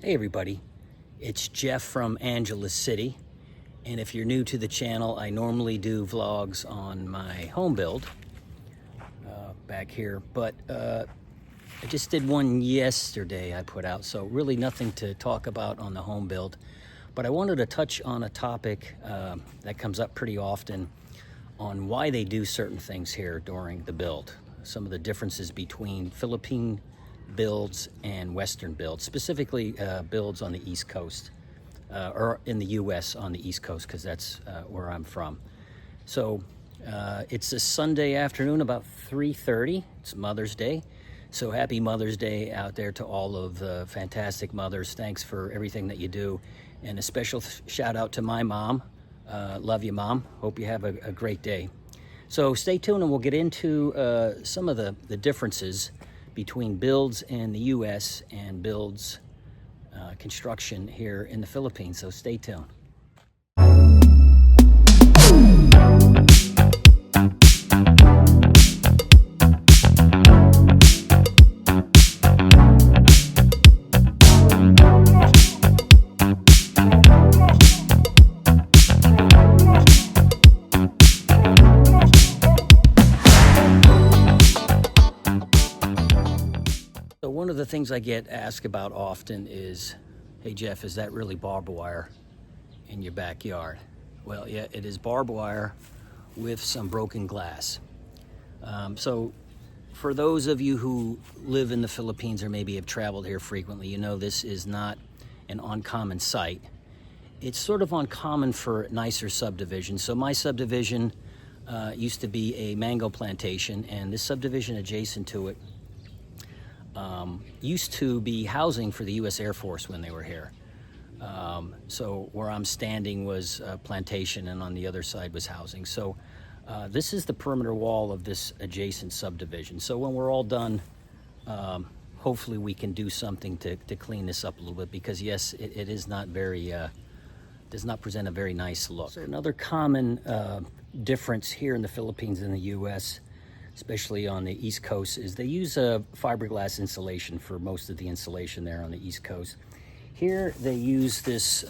Hey everybody, it's Jeff from Angeles City, and if you're new to the channel, I normally do vlogs on my home build back here, but I just did one yesterday I put out, so really nothing to talk about on the home build, but I wanted to touch on a topic that comes up pretty often on why they do certain things here during the build, some of the differences between Philippine builds and Western builds, specifically builds on the East Coast, or in the U.S. on the East Coast, because that's where I'm from. So it's a Sunday afternoon, about 3:30. It's Mother's Day. So happy Mother's Day out there to all of the fantastic mothers. Thanks for everything that you do. And a special shout out to my mom. Love you, Mom. Hope you have a great day. So stay tuned and we'll get into some of the differences between builds in the U.S. and builds construction here in the Philippines. So stay tuned. One of the things I get asked about often is, hey Jeff, is that really barbed wire in your backyard? Well, yeah, it is barbed wire with some broken glass. So for those of you who live in the Philippines or maybe have traveled here frequently, you know this is not an uncommon sight. It's sort of uncommon for nicer subdivisions. So my subdivision used to be a mango plantation, and this subdivision adjacent to it used to be housing for the U.S. Air Force when they were here. So where I'm standing was a plantation, and on the other side was housing. So this is the perimeter wall of this adjacent subdivision. So when we're all done, hopefully we can do something to clean this up a little bit, because yes, it is not very, does not present a very nice look. So another common difference here in the Philippines and the U.S., especially on the East Coast, is they use a fiberglass insulation for most of the insulation there on the East Coast. Here they use this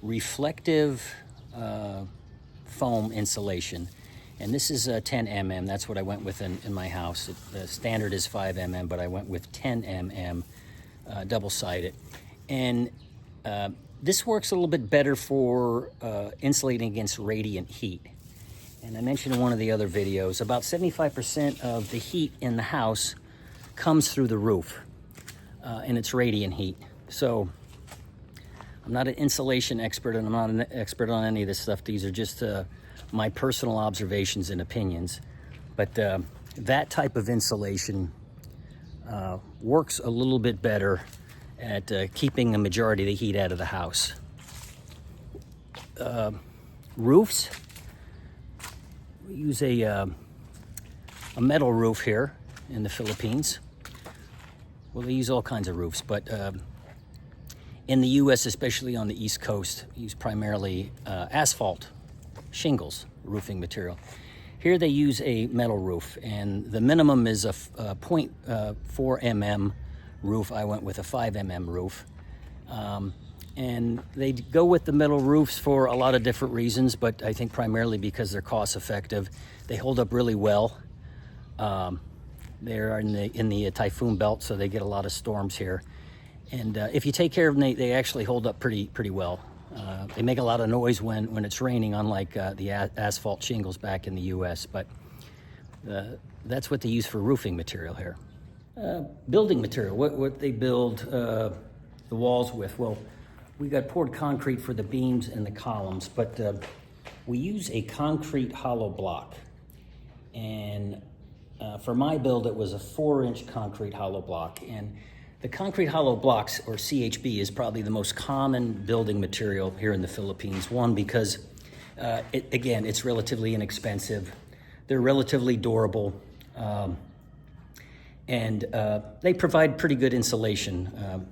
reflective foam insulation, and this is 10 mm. That's what I went with in my house. The standard is 5 mm, but I went with 10 mm double-sided. And this works a little bit better for insulating against radiant heat. And I mentioned in one of the other videos, about 75% of the heat in the house comes through the roof, and it's radiant heat. So I'm not an insulation expert, and I'm not an expert on any of this stuff. These are just my personal observations and opinions. But that type of insulation works a little bit better at keeping the majority of the heat out of the house. Roofs. We use a metal roof here in the Philippines. Well, they use all kinds of roofs, but in the U.S., especially on the East Coast, we use primarily asphalt shingles, roofing material. Here they use a metal roof, and the minimum is a 0.4 mm roof. I went with a 5 mm roof. And they go with the metal roofs for a lot of different reasons, but I think primarily because they're cost effective. They hold up really well. They're in the typhoon belt, so they get a lot of storms here. And if you take care of them, they actually hold up pretty well. They make a lot of noise when it's raining, unlike the asphalt shingles back in the U.S., but that's what they use for roofing material here. Building material, what they build the walls with. Well, we got poured concrete for the beams and the columns, but we use a concrete hollow block. And for my build, it was a 4-inch concrete hollow block. And the concrete hollow blocks, or CHB, is probably the most common building material here in the Philippines. One, because again, it's relatively inexpensive. They're relatively durable. And they provide pretty good insulation.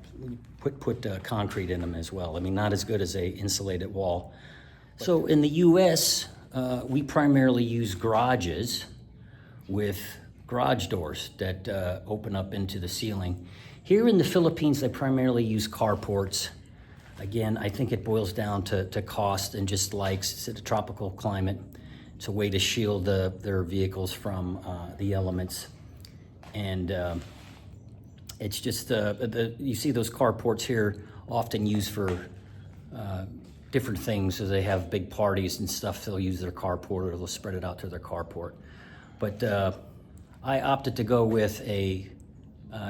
Put concrete in them as well. I mean, not as good as a insulated wall. So in the U.S., we primarily use garages with garage doors that open up into the ceiling. Here in the Philippines, they primarily use carports. Again, I think it boils down to cost and just likes, it's a tropical climate. It's a way to shield their vehicles from the elements. And it's just, you see those carports here often used for different things. So they have big parties and stuff, they'll use their carport, or they'll spread it out to their carport. But I opted to go with a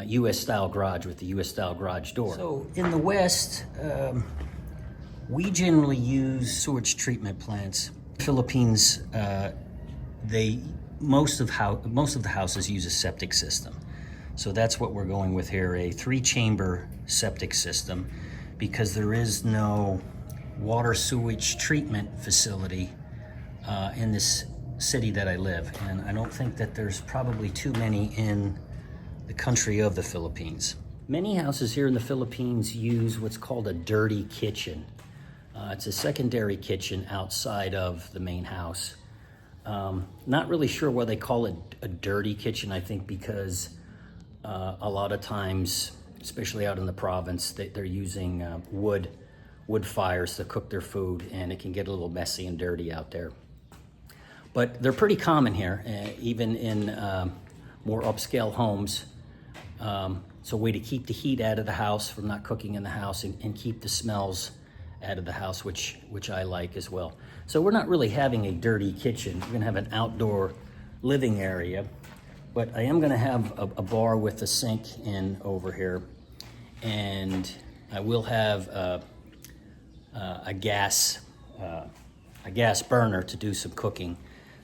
US style garage with the US style garage door. So in the West, we generally use sewage treatment plants. Philippines, most of the houses use a septic system. So that's what we're going with here, a 3-chamber septic system, because there is no water sewage treatment facility in this city that I live. And I don't think that there's probably too many in the country of the Philippines. Many houses here in the Philippines use what's called a dirty kitchen. It's a secondary kitchen outside of the main house. Not really sure why they call it a dirty kitchen. I think because a lot of times, especially out in the province, they're using wood fires to cook their food, and it can get a little messy and dirty out there. But they're pretty common here, even in more upscale homes. It's a way to keep the heat out of the house from not cooking in the house, and keep the smells out of the house, which I like as well. So we're not really having a dirty kitchen. We're gonna have an outdoor living area, but I am gonna have a bar with a sink in over here, and I will have a gas burner to do some cooking,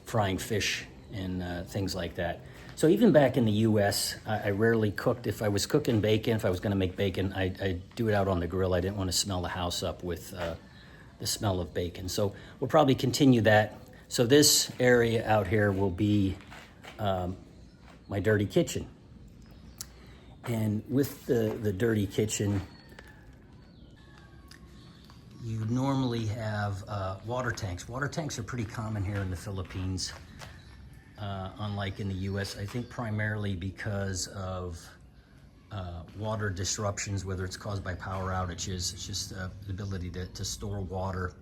frying fish and things like that. So even back in the US, I rarely cooked. If I was cooking bacon, if I was gonna make bacon, I'd do it out on the grill. I didn't wanna smell the house up with the smell of bacon. So we'll probably continue that. So this area out here will be my dirty kitchen. And with the dirty kitchen, you normally have water tanks. Water tanks are pretty common here in the Philippines, unlike in the US, I think primarily because of water disruptions, whether it's caused by power outages. It's just the ability to store water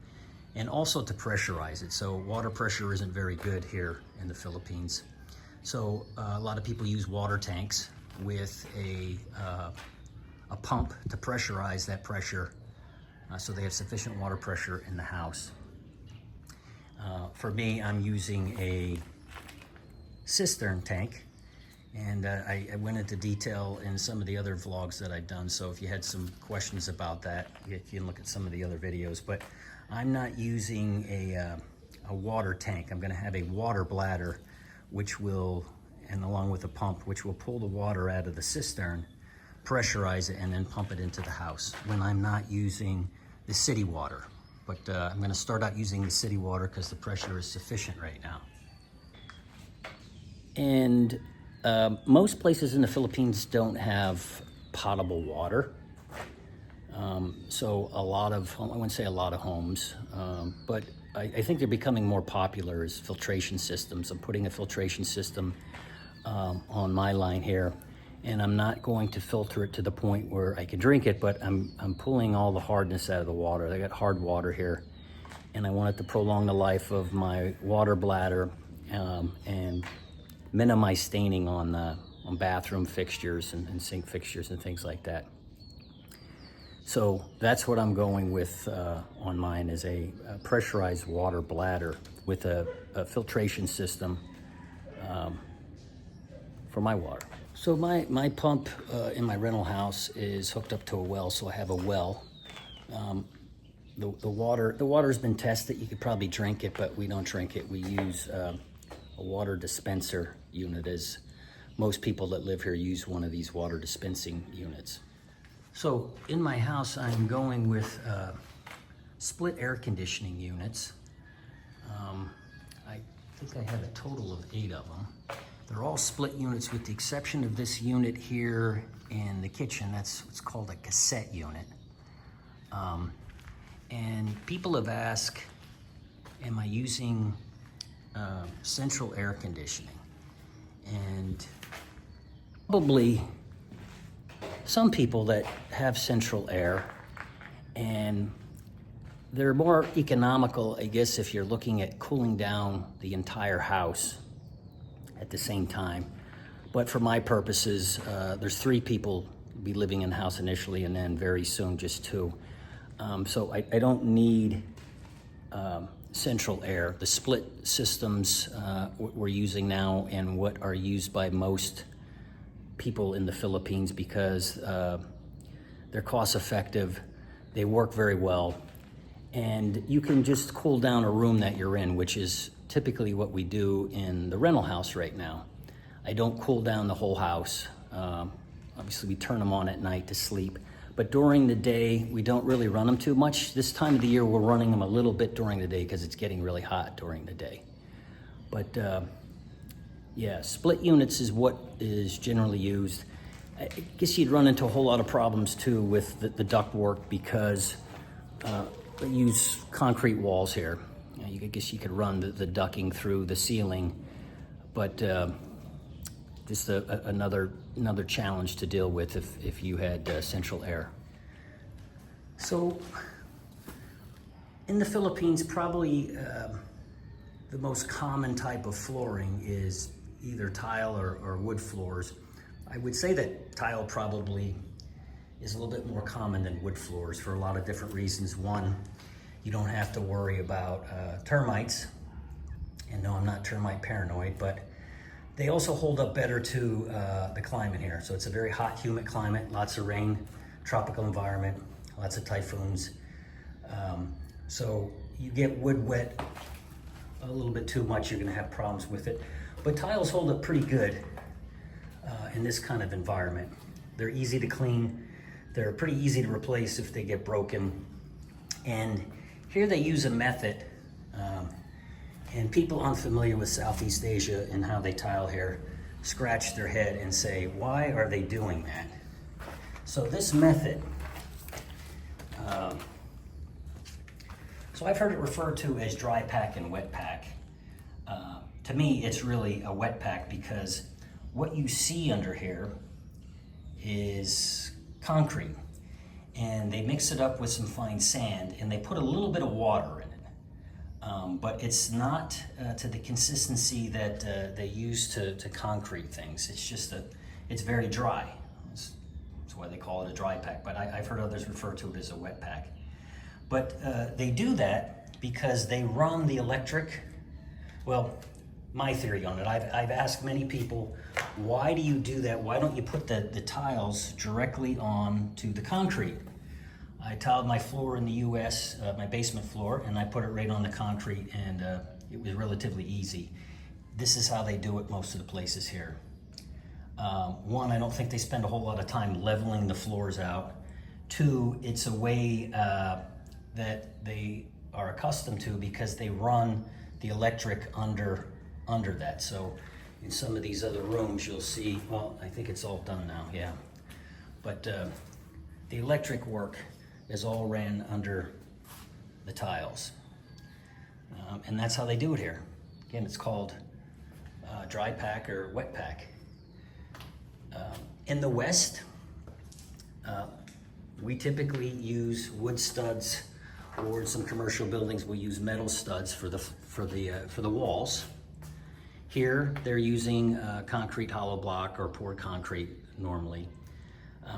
and also to pressurize it. So water pressure isn't very good here in the Philippines. So a lot of people use water tanks with a pump to pressurize that pressure, so they have sufficient water pressure in the house. For me, I'm using a cistern tank, and I went into detail in some of the other vlogs that I've done, so if you had some questions about that, you can look at some of the other videos. But I'm not using a water tank. I'm gonna have a water bladder, which will, and along with a pump, which will pull the water out of the cistern, pressurize it, and then pump it into the house when I'm not using the city water. But I'm gonna start out using the city water because the pressure is sufficient right now. And most places in the Philippines don't have potable water. So a lot of, I wouldn't say a lot of homes, but I think they're becoming more popular as filtration systems. I'm putting a filtration system on my line here, and I'm not going to filter it to the point where I can drink it, but I'm pulling all the hardness out of the water. I got hard water here, and I want it to prolong the life of my water bladder and minimize staining on bathroom fixtures and sink fixtures and things like that. So that's what I'm going with on mine, is a pressurized water bladder with a filtration system for my water. So my pump in my rental house is hooked up to a well, so I have a well. The water's been tested. You could probably drink it, but we don't drink it. We use a water dispenser unit, as most people that live here use one of these water dispensing units. So in my house, I'm going with split air conditioning units. I think I have a total of 8 of them. They're all split units with the exception of this unit here in the kitchen. That's what's called a cassette unit. And people have asked, am I using central air conditioning? And probably some people that have central air, and they're more economical, I guess, if you're looking at cooling down the entire house at the same time. But for my purposes, there's 3 people be living in the house initially, and then very soon just 2. So I don't need central air. The split systems we're using now, and what are used by most people in the Philippines, because they're cost effective, they work very well, and you can just cool down a room that you're in, which is typically what we do in the rental house right now. I don't cool down the whole house. Obviously we turn them on at night to sleep, but during the day we don't really run them too much. This time of the year we're running them a little bit during the day because it's getting really hot during the day. But yeah, split units is what is generally used. I guess you'd run into a whole lot of problems too with the duct work, because they use concrete walls here. I guess you could run the ducting through the ceiling, but just another challenge to deal with if you had central air. So in the Philippines, probably the most common type of flooring is either tile or wood floors. I would say that tile probably is a little bit more common than wood floors for a lot of different reasons. One, you don't have to worry about termites. And no, I'm not termite paranoid, but they also hold up better to the climate here. So it's a very hot, humid climate, lots of rain, tropical environment, lots of typhoons. So you get wood wet a little bit too much, you're gonna have problems with it. But tiles hold up pretty good in this kind of environment. They're easy to clean. They're pretty easy to replace if they get broken. And here they use a method, and people unfamiliar with Southeast Asia and how they tile here scratch their head and say, why are they doing that? So this method, so I've heard it referred to as dry pack and wet pack. To me, it's really a wet pack, because what you see under here is concrete, and they mix it up with some fine sand, and they put a little bit of water in it. But it's not to the consistency that they use to concrete things. It's just it's very dry. That's why they call it a dry pack, but I've heard others refer to it as a wet pack. But they do that because they run the electric, well, my theory on it, I've asked many people, why do you do that? Why don't you put the tiles directly on to the concrete? I tiled my floor in the US, my basement floor, and I put it right on the concrete, and it was relatively easy. This is how they do it most of the places here. One, I don't think they spend a whole lot of time leveling the floors out. Two, it's a way that they are accustomed to, because they run the electric under that. So in some of these other rooms you'll see, well, I think it's all done now, yeah. But the electric work is all ran under the tiles. And that's how they do it here. Again, it's called dry pack or wet pack. In the West, we typically use wood studs, or in some commercial buildings we use metal studs for the walls. Here they're using concrete hollow block or poured concrete normally.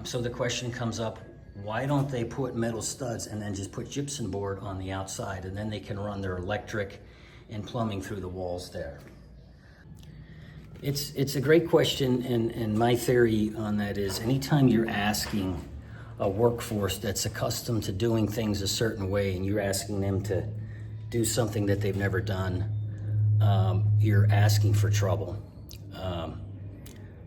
So the question comes up, why don't they put metal studs and then just put gypsum board on the outside, and then they can run their electric and plumbing through the walls there? It's a great question, and my theory on that is, anytime you're asking a workforce that's accustomed to doing things a certain way, and you're asking them to do something that they've never done, you're asking for trouble.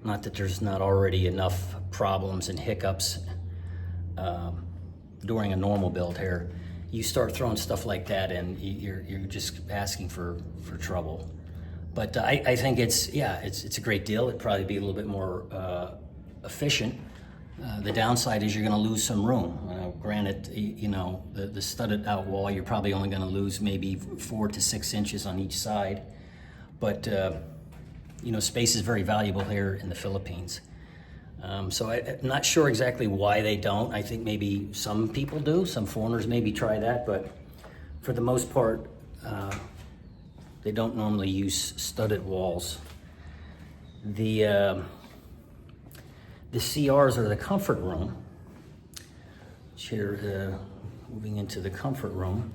Not that there's not already enough problems and hiccups during a normal build here. You start throwing stuff like that in, you're just asking for trouble. But I think it's a great deal. It'd probably be a little bit more efficient. The downside is you're going to lose some room. Granted, the studded out wall, you're probably only going to lose maybe 4 to 6 inches on each side. But space is very valuable here in the Philippines. So I'm not sure exactly why they don't. I think maybe some people do, some foreigners maybe try that, but for the most part, they don't normally use studded walls. The CRs are the comfort room. Here, moving into the comfort room.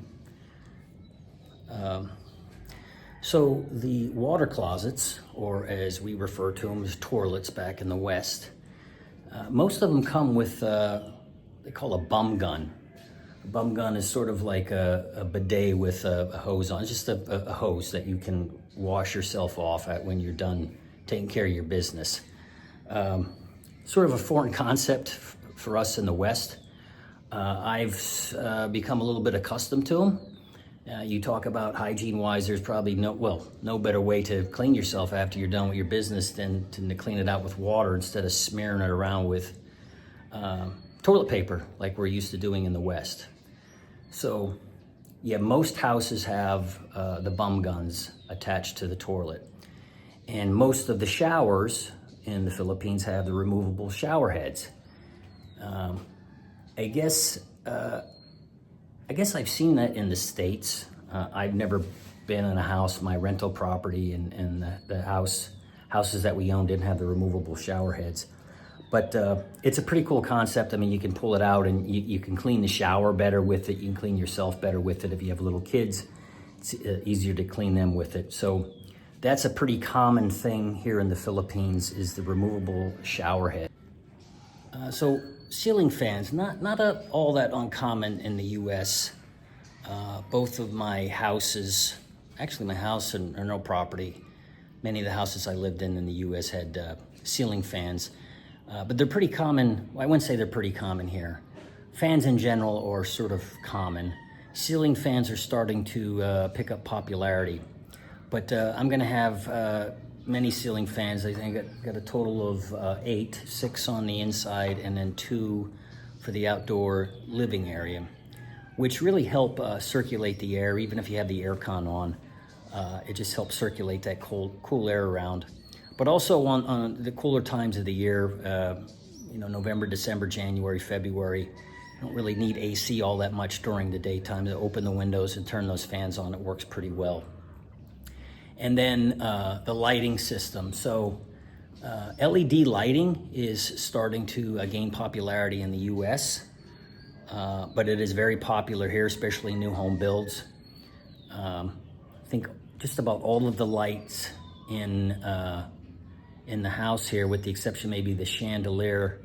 So the water closets, or as we refer to them as toilets back in the West, most of them come with, they call a bum gun. A bum gun is sort of like a bidet with a hose on. It's just a hose that you can wash yourself off at when you're done taking care of your business. Sort of a foreign concept for us in the West. I've become a little bit accustomed to them. You talk about hygiene-wise, there's probably no better way to clean yourself after you're done with your business than to clean it out with water instead of smearing it around with toilet paper like we're used to doing in the West. So, yeah, most houses have the bum guns attached to the toilet. And most of the showers in the Philippines have the removable shower heads. I guess I've seen that in the States. I've never been in a house, my rental property and the houses that we own didn't have the removable shower heads. But it's a pretty cool concept. I mean, you can pull it out and you can clean the shower better with it. You can clean yourself better with it. If you have little kids, it's easier to clean them with it. So that's a pretty common thing here in the Philippines, is the removable shower head. So ceiling fans, not all that uncommon in the U.S. Both of my houses, actually my house and rental property, many of the houses I lived in the U.S. had ceiling fans. But they're pretty common. Well, I wouldn't say they're pretty common here. Fans in general are sort of common. Ceiling fans are starting to pick up popularity. But I'm going to have many ceiling fans. I think I got a total of 8, 6 on the inside and then 2 for the outdoor living area, which really help circulate the air. Even if you have the air con on, it just helps circulate that cool air around. But also on the cooler times of the year, November, December, January, February, you don't really need AC all that much during the daytime. To open the windows and turn those fans on, it works pretty well. And then the lighting system. So LED lighting is starting to gain popularity in the US, but it is very popular here, especially new home builds. I think just about all of the lights in the house here, with the exception maybe the chandelier,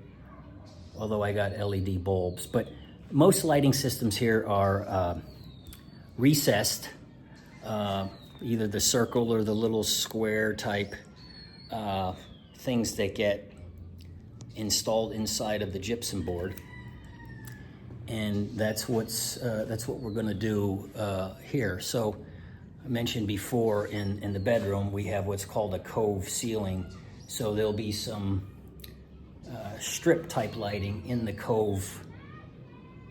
although I got LED bulbs. But most lighting systems here are recessed, either the circle or the little square type things that get installed inside of the gypsum board. And that's what we're going to do here. So I mentioned before, in the bedroom we have what's called a cove ceiling. So there'll be some strip type lighting in the cove,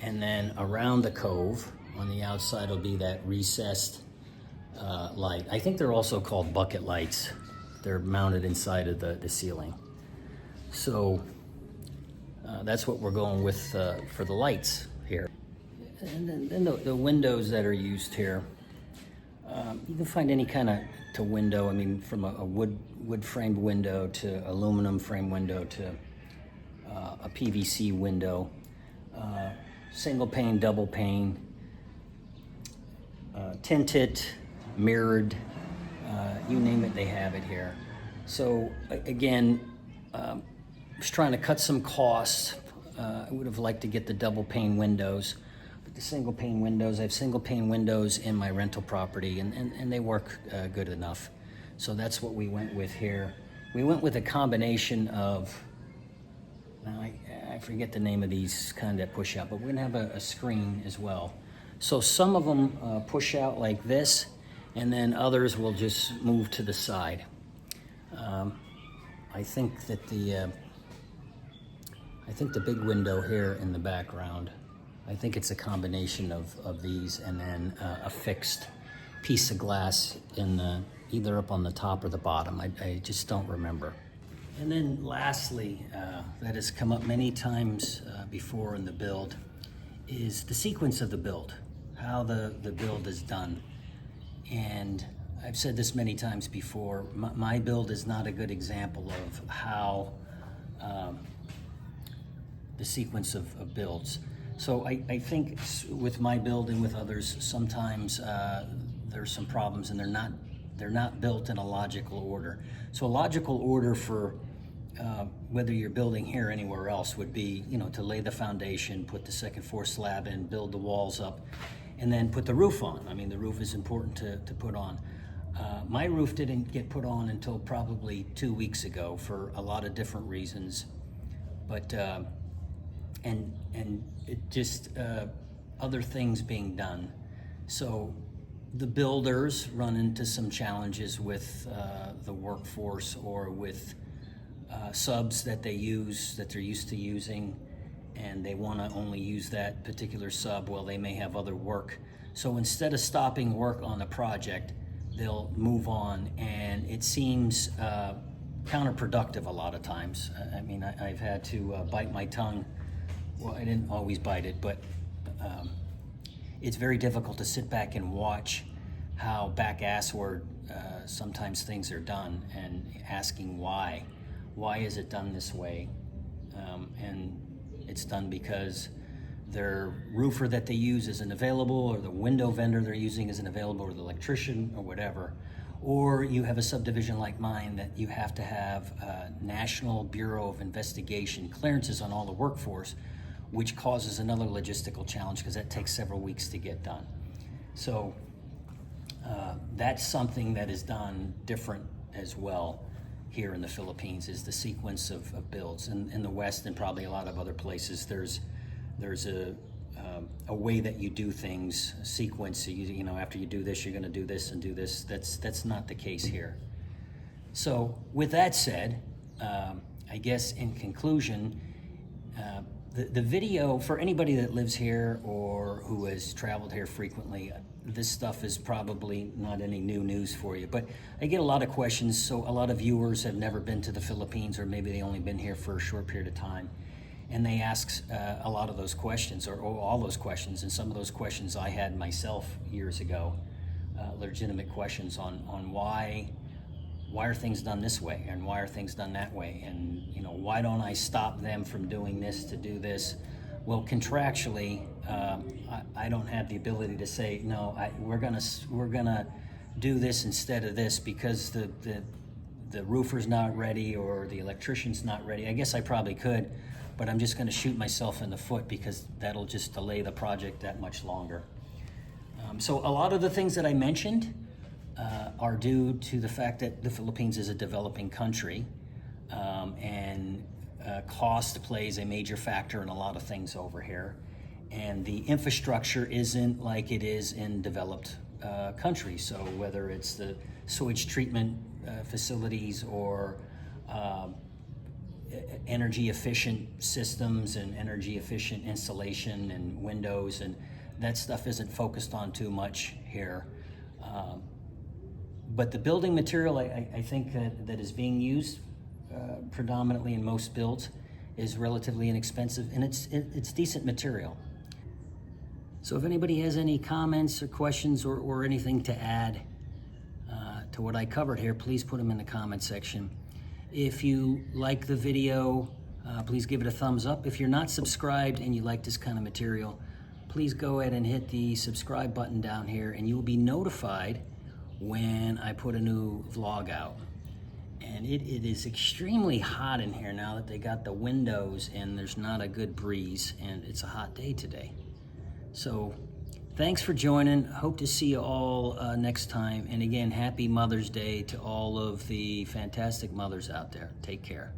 and then around the cove on the outside will be that recessed light. I think they're also called bucket lights. They're mounted inside of the ceiling. So that's what we're going with for the lights here. And then the windows that are used here. You can find any kind of window. I mean, from a wood framed window to aluminum frame window to a PVC window, single pane, double pane, tinted, mirrored, you name it, they have it here. So again, just trying to cut some costs. I would have liked to get the double pane windows. The single pane windows, I have single pane windows in my rental property, and they work good enough. So that's what we went with here. We went with a combination of, now I forget the name of these kind that push out, but we're gonna have a screen as well. So some of them push out like this, and then others will just move to the side. I think that the big window here in the background, I think it's a combination of these, and then a fixed piece of glass in either up on the top or the bottom. I just don't remember. And then lastly, that has come up many times before in the build, is the sequence of the build, how the build is done. And I've said this many times before, my build is not a good example of how the sequence of builds. So I think with my build and with others, sometimes there's some problems and they're not built in a logical order. So a logical order for whether you're building here or anywhere else would be, to lay the foundation, put the second floor slab in, build the walls up, and then put the roof on. I mean, the roof is important to put on. My roof didn't get put on until probably 2 weeks ago for a lot of different reasons, but and it just other things being done. So the builders run into some challenges with the workforce or with subs that they use, that they're used to using, and they want to only use that particular sub while they may have other work. So instead of stopping work on the project, they'll move on, and it seems counterproductive a lot of times. I mean, I've had to bite my tongue. Well, I didn't always bite it, but it's very difficult to sit back and watch how back-assward sometimes things are done, and asking why. Why is it done this way? And it's done because their roofer that they use isn't available, or the window vendor they're using isn't available, or the electrician, or whatever. Or you have a subdivision like mine that you have to have National Bureau of Investigation clearances on all the workforce, which causes another logistical challenge because that takes several weeks to get done. So that's something that is done different as well here in the Philippines, is the sequence of builds. In the West and probably a lot of other places, there's a way that you do things, a sequence. After you do this, you're going to do this and do this. That's not the case here. So with that said, I guess in conclusion, the video, for anybody that lives here or who has traveled here frequently, this stuff is probably not any new news for you, but I get a lot of questions. So a lot of viewers have never been to the Philippines, or maybe they only been here for a short period of time, and they ask a lot of those questions, or all those questions, and some of those questions I had myself years ago, legitimate questions on why are things done this way, and why are things done that way, and why don't I stop them from doing this to do this? Well, contractually, I don't have the ability to say no. We're gonna do this instead of this because the roofer's not ready or the electrician's not ready. I guess I probably could, but I'm just going to shoot myself in the foot because that'll just delay the project that much longer. So a lot of the things that I mentioned are due to the fact that the Philippines is a developing country, and cost plays a major factor in a lot of things over here. And the infrastructure isn't like it is in developed countries. So whether it's the sewage treatment facilities or energy efficient systems and energy efficient insulation and windows, and that stuff isn't focused on too much here. But the building material I think that is being used predominantly in most builds is relatively inexpensive, and it's decent material. So if anybody has any comments or questions or anything to add to what I covered here, please put them in the comment section. If you like the video, please give it a thumbs up. If you're not subscribed and you like this kind of material, please go ahead and hit the subscribe button down here, and you will be notified when I put a new vlog out. And it is extremely hot in here now that they got the windows and there's not a good breeze, and it's a hot day today. So thanks for joining. Hope to see you all next time. And again, happy Mother's Day to all of the fantastic mothers out there. Take care.